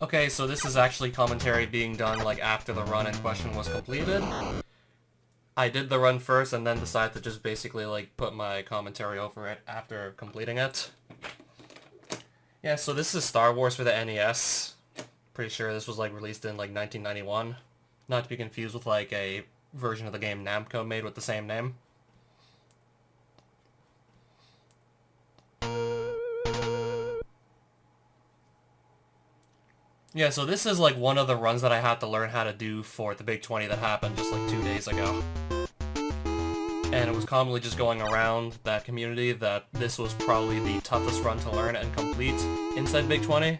Okay, so this is actually commentary being done like after the run in question was completed. I did the run first and then decided to just basically like put my commentary over it after completing it. Yeah, so this is Star Wars for the NES. Pretty sure this was like released in like 1991. Not to be confused with like a version of the game Namco made with the same name. Yeah, so this is like one of the runs that I had to learn how to do for the Big 20 that happened just like 2 days ago. And it was commonly just going around that community that this was probably the toughest run to learn and complete inside Big 20,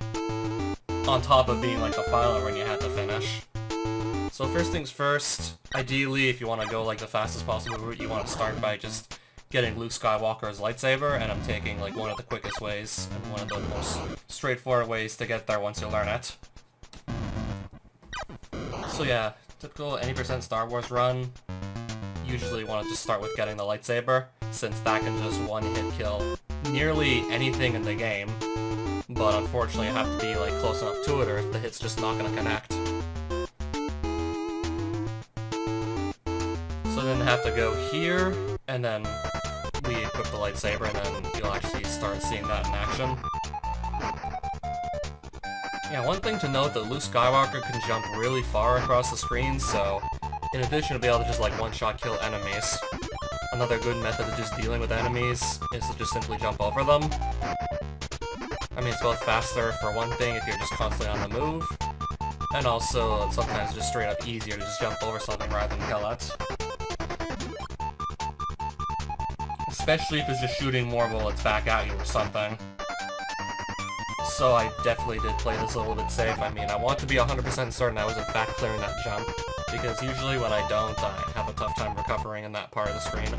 on top of being like the final run you had to finish. So first things first, ideally if you want to go like the fastest possible route, you want to start by just getting Luke Skywalker's lightsaber, and I'm taking like one of the quickest ways and one of the most straightforward ways to get there once you learn it. So yeah, typical any percent Star Wars run, usually want to just start with getting the lightsaber, since that can just one-hit kill nearly anything in the game, but unfortunately you have to be like close enough to it or the hit's just not going to connect. So then have to go here, and then re-equip the lightsaber, and then you'll actually start seeing that in action. Yeah, one thing to note that Luke Skywalker can jump really far across the screen, so in addition to be able to just like one-shot kill enemies, another good method of just dealing with enemies is to just simply jump over them. I mean, it's both faster for one thing if you're just constantly on the move, and also sometimes just straight up easier to just jump over something rather than kill it. Especially if it's just shooting more bullets back at you or something. So I definitely did play this a little bit safe. I mean, I want to be 100% certain I was in fact clearing that jump, because usually when I don't, I have a tough time recovering in that part of the screen.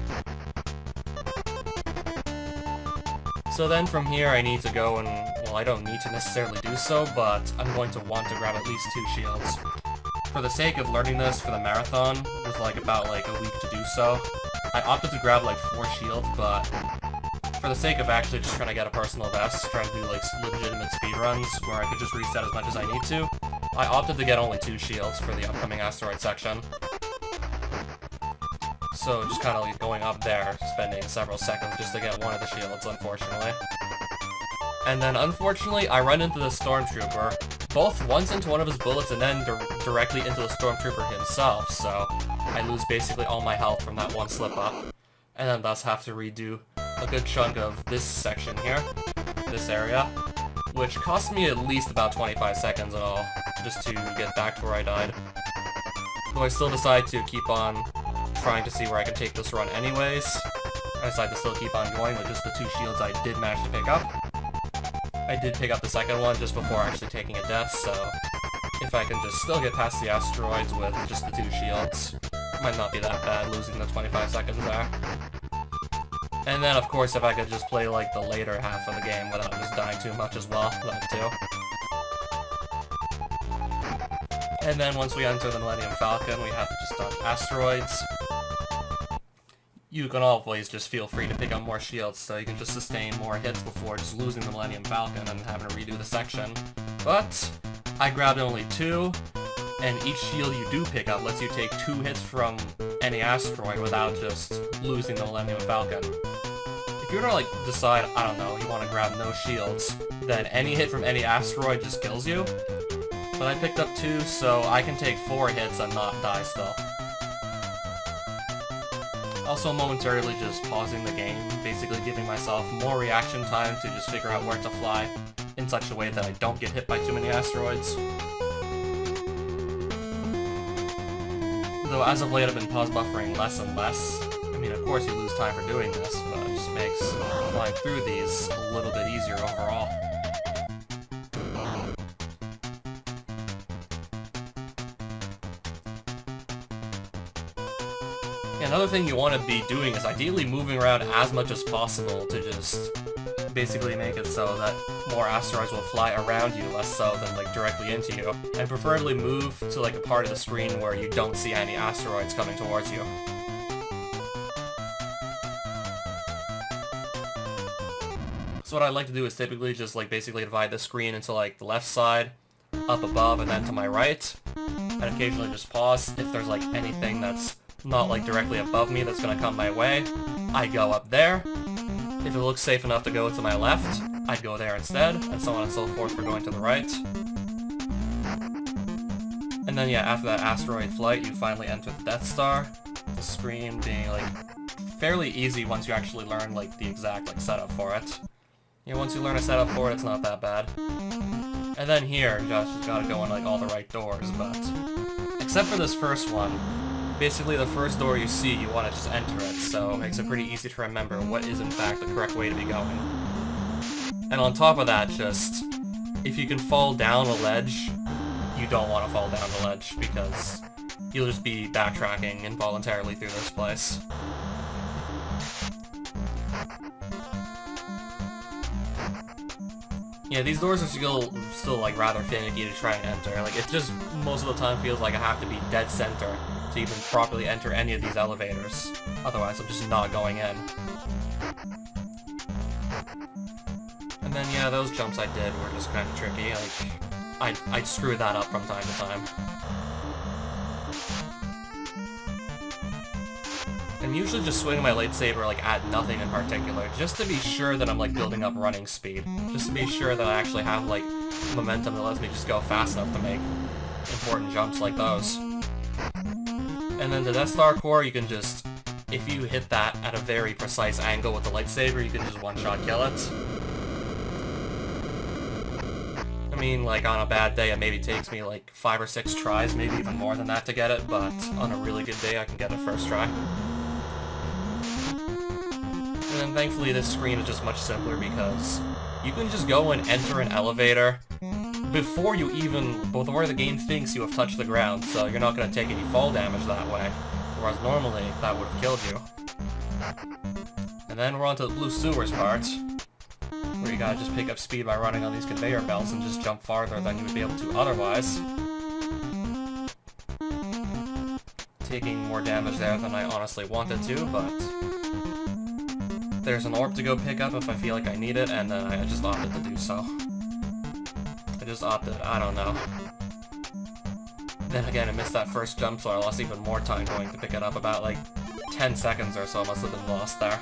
So then from here I need to go and, well, I don't need to necessarily do so, but I'm going to want to grab at least 2 shields. For the sake of learning this for the marathon, with like about like a week to do so, I opted to grab like 4 shields, but for the sake of actually just trying to get a personal best, trying to do like legitimate speedruns where I could just reset as much as I need to, I opted to get only 2 shields for the upcoming asteroid section. So just kind of like going up there, spending several seconds just to get one of the shields, unfortunately. And then unfortunately, I run into the Stormtrooper, both once into one of his bullets and then directly into the Stormtrooper himself, so I lose basically all my health from that one slip-up, and then thus have to redo a good chunk of this section here, this area, which cost me at least about 25 seconds in all, just to get back to where I died. Though I still decide to keep on trying to see where I can take this run anyways. I decide to still keep on going with just the 2 shields I did manage to pick up. I did pick up the second one just before actually taking a death, so if I can just still get past the asteroids with just the 2 shields, it might not be that bad losing the 25 seconds there. And then of course if I could just play like the later half of the game without just dying too much as well, that too. And then once we enter the Millennium Falcon, we have to just dodge asteroids. You can always just feel free to pick up more shields, so you can just sustain more hits before just losing the Millennium Falcon and having to redo the section. But I grabbed only 2, and each shield you do pick up lets you take 2 hits from any asteroid without just losing the Millennium Falcon. If you were to like decide, I don't know, you want to grab no shields, then any hit from any asteroid just kills you. But I picked up 2, so I can take 4 hits and not die still. Also momentarily just pausing the game, basically giving myself more reaction time to just figure out where to fly in such a way that I don't get hit by too many asteroids. Though as of late I've been pause buffering less and less. I mean, of course you lose time for doing this, but it just makes flying through these a little bit easier overall. Another thing you want to be doing is ideally moving around as much as possible to just basically make it so that more asteroids will fly around you, less so than like directly into you, and preferably move to like a part of the screen where you don't see any asteroids coming towards you. So what I like to do is typically just like basically divide the screen into like the left side, up above and then to my right. And occasionally just pause if there's like anything that's not like directly above me that's gonna come my way. I go up there. If it looks safe enough to go to my left, I'd go there instead, and so on and so forth for going to the right. And then yeah, after that asteroid flight, you finally enter the Death Star. The screen being like fairly easy once you actually learn like the exact like setup for it. You know, once you learn a setup for it, it's not that bad. And then here, you just gotta go in like all the right doors, but except for this first one, basically the first door you see, you want to just enter it, so it makes it pretty easy to remember what is in fact the correct way to be going. And on top of that, just, if you can fall down a ledge, you don't want to fall down the ledge, because you'll just be backtracking involuntarily through this place. Yeah, these doors are still like rather finicky to try and enter. Like, it just most of the time feels like I have to be dead center to even properly enter any of these elevators. Otherwise, I'm just not going in. And then, yeah, those jumps I did were just kind of tricky. Like, I'd screw that up from time to time. I'm usually just swinging my lightsaber like at nothing in particular, just to be sure that I'm like building up running speed. Just to be sure that I actually have like momentum that lets me just go fast enough to make important jumps like those. And then the Death Star core, you can just, if you hit that at a very precise angle with the lightsaber, you can just one-shot kill it. I mean, like, on a bad day, it maybe takes me like 5 or 6 tries, maybe even more than that to get it, but on a really good day, I can get it first try. And then thankfully this screen is just much simpler because you can just go and enter an elevator before the game thinks you have touched the ground, so you're not going to take any fall damage that way, whereas normally that would have killed you. And then we're on to the blue sewers part, where you gotta just pick up speed by running on these conveyor belts and just jump farther than you would be able to otherwise. Taking more damage there than I honestly wanted to, but there's an orb to go pick up if I feel like I need it, and then I just opted to do so. I just opted, I don't know. Then again, I missed that first jump, so I lost even more time going to pick it up. About like 10 seconds or so must have been lost there.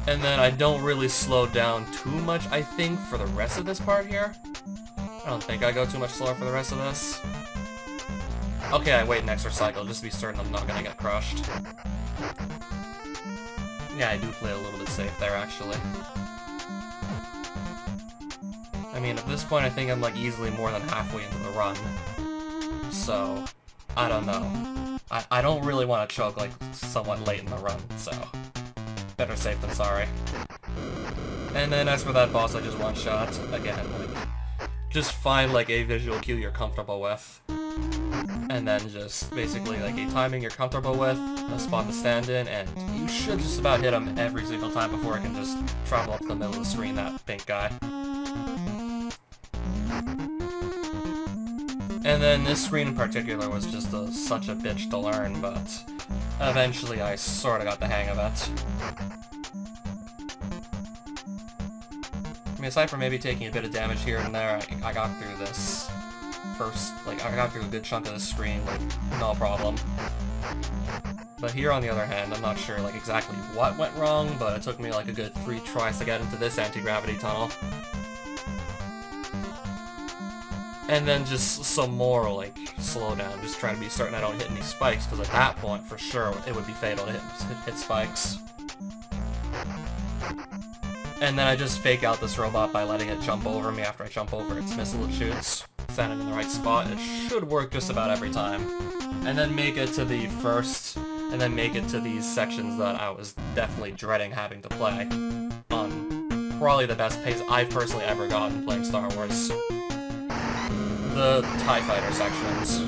And then I don't really slow down too much, I think, for the rest of this part here. I don't think I go too much slower for the rest of this. Okay, I wait an extra cycle just to be certain I'm not gonna get crushed. Yeah, I do play a little bit safe there, actually. I mean, at this point, I think I'm like easily more than halfway into the run. So, I don't know. I don't really want to choke like somewhat late in the run, so better safe than sorry. And then as for that boss, I just one-shot. Again, like, just find like a visual cue you're comfortable with. And then just basically like a timing you're comfortable with, a spot to stand in, and you should just about hit him every single time before it can just travel up to the middle of the screen, that pink guy. And then this screen in particular was just such a bitch to learn, but eventually I sorta got the hang of it. I mean, aside from maybe taking a bit of damage here and there, I got through this first, like, I got through a good chunk of the screen, like, no problem. But here, on the other hand, I'm not sure, like, exactly what went wrong, but it took me, like, a good 3 tries to get into this anti-gravity tunnel. And then just some more, like, slowdown, just trying to be certain I don't hit any spikes, because at that point, for sure, it would be fatal to hit spikes. And then I just fake out this robot by letting it jump over me after I jump over its missile it shoots. Stand it in the right spot, it should work just about every time. And then make it to the first, and then make it to these sections that I was definitely dreading having to play. On probably the best pace I've personally ever gotten playing Star Wars. The TIE Fighter sections,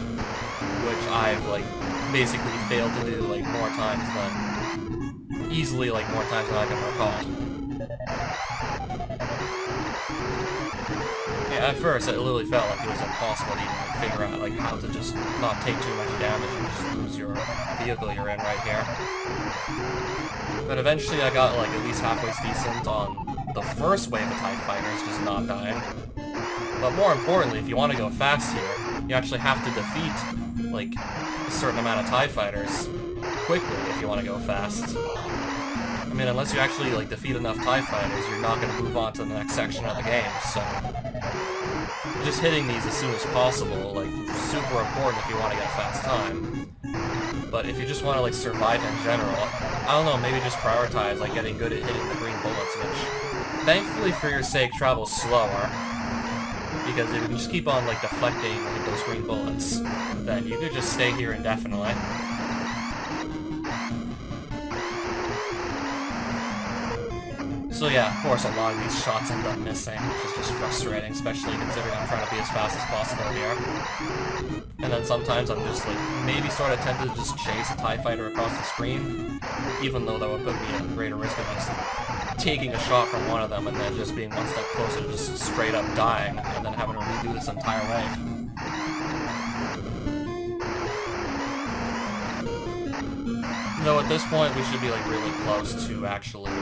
which I've, like, basically failed to do, like, more times than, easily, like, more times than I can recall. Yeah, at first it literally felt like it was impossible to even like, figure out like how to just not take too much damage and just lose your vehicle you're in right here. But eventually I got like at least halfway decent on the first wave of TIE fighters just not dying. But more importantly, if you want to go fast here, you actually have to defeat, like, a certain amount of TIE fighters quickly if you want to go fast. I mean, unless you actually, like, defeat enough TIE fighters, you're not going to move on to the next section of the game, so... just hitting these as soon as possible, like, super important if you want to get a fast time. But if you just want to, like, survive in general, I don't know, maybe just prioritize, like, getting good at hitting the green bullets, which, thankfully for your sake, travels slower. Because if you can just keep on, like, deflecting like, those green bullets, then you could just stay here indefinitely. So yeah, of course, a lot of these shots end up missing, which is just frustrating, especially considering I'm trying to be as fast as possible here. And then sometimes I'm just, like, maybe sort of tempted to just chase a TIE fighter across the screen, even though that would put me at greater risk of just taking a shot from one of them and then just being one step closer to just straight up dying, and then having to redo this entire wave. Though at this point, we should be, like, really close to actually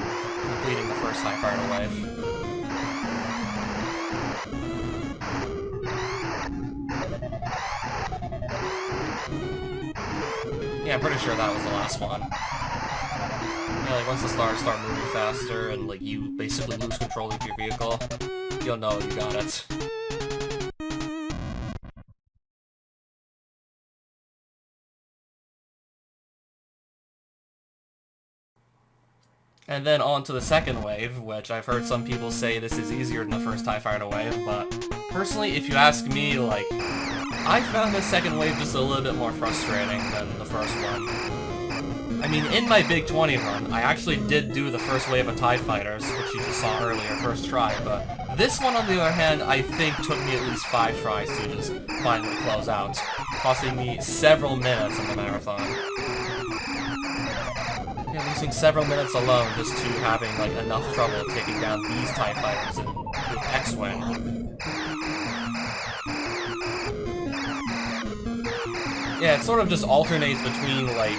completing the first TIE fighter wave. Yeah, I'm pretty sure that was the last one. Yeah, like, once the stars start moving faster and, like, you basically lose control of your vehicle, you'll know you got it. And then on to the second wave, which I've heard some people say this is easier than the first TIE Fighter wave, but personally, if you ask me, like, I found the second wave just a little bit more frustrating than the first one. I mean, in my Big 20 run, I actually did do the first wave of TIE Fighters, which you just saw earlier, first try, but this one, on the other hand, I think took me at least 5 tries to just finally close out, costing me several minutes in the marathon. Yeah, losing several minutes alone just to having, like, enough trouble taking down these TIE Fighters with X-Wing. Yeah, it sort of just alternates between, like,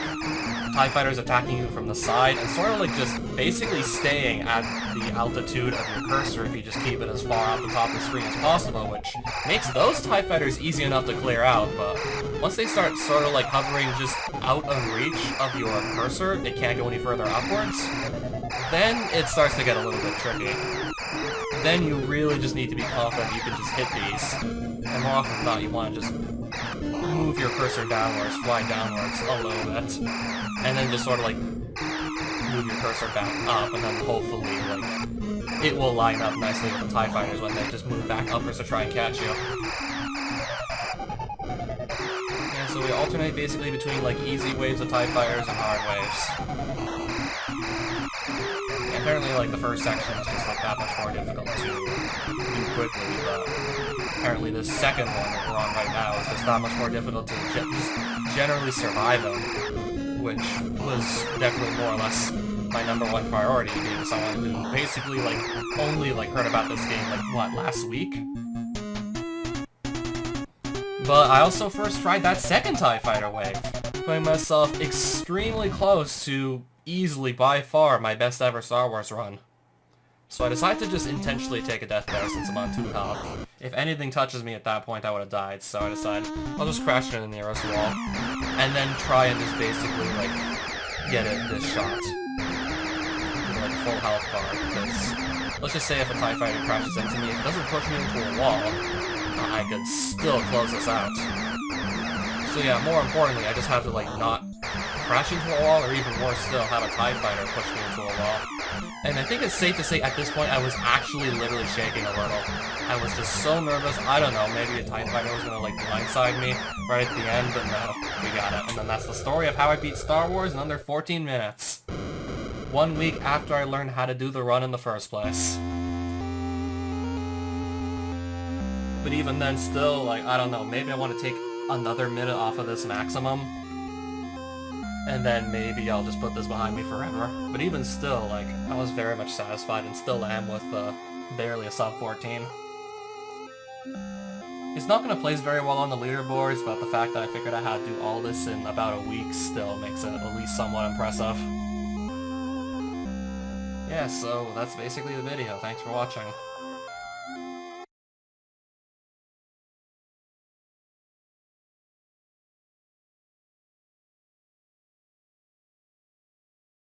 TIE Fighters attacking you from the side and sort of, like, just basically staying at the altitude of your cursor if you just keep it as far out the top of the screen as possible, which makes those TIE Fighters easy enough to clear out, but once they start sort of, like, hovering just out of reach of your cursor, they can't go any further upwards, then it starts to get a little bit tricky. Then you really just need to be confident you can just hit these, and more often than not, you want to just move your cursor downwards, fly downwards a little bit, and then just sort of, like, move your cursor back up, and then hopefully, like, it will line up nicely with the TIE Fighters when they just move back upwards to try and catch you. Yeah, so we alternate basically between, like, easy waves of TIE Fighters and hard waves. Yeah, apparently, like, the first section is just, like, that much more difficult to do quickly, but apparently the second one that we're on right now is just that much more difficult to just generally survive them, which was definitely more or less my #1 priority, being someone who basically, like, only, like, heard about this game, like, what, last week? But I also first tried that second TIE Fighter wave, putting myself extremely close to easily, by far, my best ever Star Wars run. So I decided to just intentionally take a death bear since I'm on 2 health. If anything touches me at that point, I would have died, so I decided I'll just crash into the nearest wall, and then try and just basically, like, get this shot. With, like, a full health bar, because let's just say if a TIE Fighter crashes into me, if it doesn't push me into a wall, I could still close this out. So yeah, more importantly, I just have to, like, not crash into a wall, or even worse still, have a TIE Fighter push me into a wall. And I think it's safe to say at this point I was actually literally shaking a little. I was just so nervous, I don't know, maybe a TIE Fighter was gonna, like, blindside me right at the end, but no, we got it. And then that's the story of how I beat Star Wars in under 14 minutes. 1 week after I learned how to do the run in the first place. But even then, still, like, I don't know, maybe I want to take another minute off of this maximum, and then maybe I'll just put this behind me forever. But even still, like, I was very much satisfied and still am with barely a sub 14. It's not going to place very well on the leaderboards, but the fact that I figured out how to do all this in about a week still makes it at least somewhat impressive. Yeah, so that's basically the video. Thanks for watching.